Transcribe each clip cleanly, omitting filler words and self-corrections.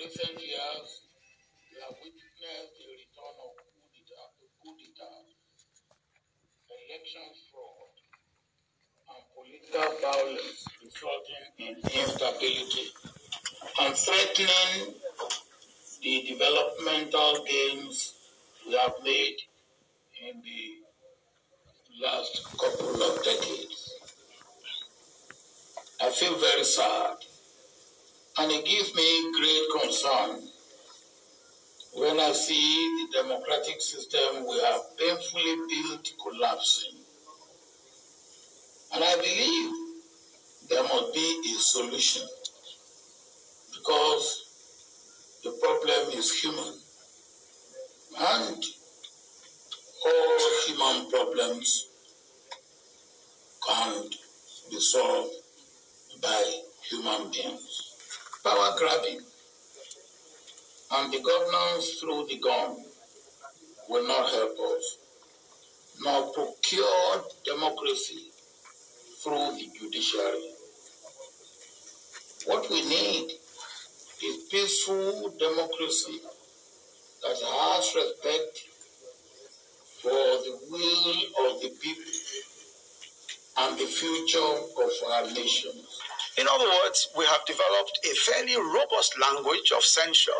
recent years, we have witnessed the return of coup d'etat, election fraud, and political violence resulting in instability and threatening the developmental gains we have made in the last couple of decades. I feel very sad, and it gives me great concern when I see the democratic system we have painfully built collapsing. And I believe there must be a solution, because the problem is human, and all human problems can't be solved by human beings. Power grabbing and the governance through the gun will not help us, nor procure democracy through the judiciary. What we need is peaceful democracy that has respect for the will of the people and the future of our nations. In other words, we have developed a fairly robust language of censure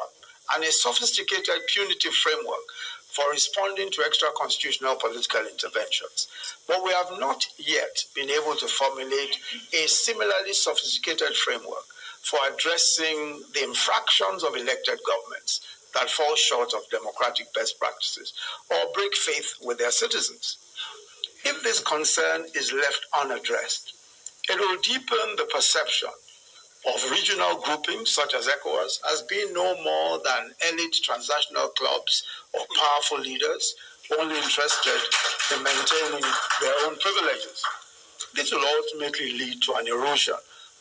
and a sophisticated punitive framework for responding to extra-constitutional political interventions. But we have not yet been able to formulate a similarly sophisticated framework for addressing the infractions of elected governments that fall short of democratic best practices or break faith with their citizens. If this concern is left unaddressed, it will deepen the perception of regional groupings such as ECOWAS as being no more than elite transnational clubs of powerful leaders only interested in maintaining their own privileges. This will ultimately lead to an erosion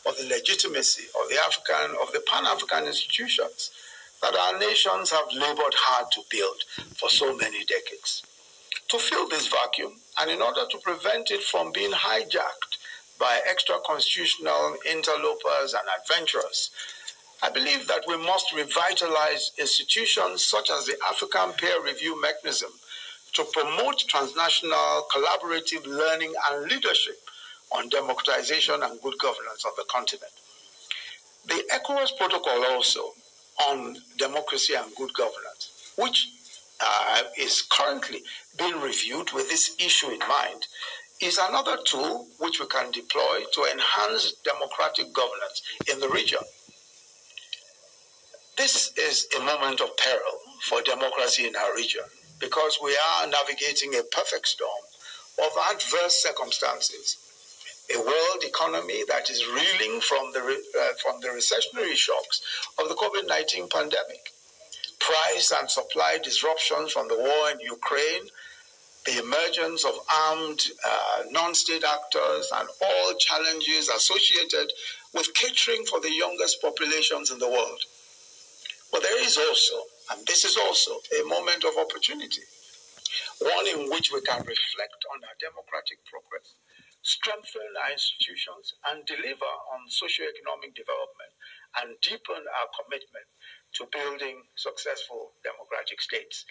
of the legitimacy of the Pan-African institutions that our nations have labored hard to build for so many decades. To fill this vacuum, and in order to prevent it from being hijacked by extra-constitutional interlopers and adventurers, I believe that we must revitalize institutions such as the African Peer Review Mechanism to promote transnational collaborative learning and leadership on democratization and good governance of the continent. The ECOWAS protocol also on democracy and good governance, which is currently being reviewed with this issue in mind, is another tool which we can deploy to enhance democratic governance in the region. This is a moment of peril for democracy in our region because we are navigating a perfect storm of adverse circumstances. A world economy that is reeling from the recessionary shocks of the COVID-19 pandemic, price and supply disruptions from the war in Ukraine, the emergence of armed non-state actors, and all challenges associated with catering for the youngest populations in the world. But there is also, and this is also, a moment of opportunity, one in which we can reflect on our democratic progress, strengthen our institutions, and deliver on socio-economic development, and deepen our commitment to building successful democratic states.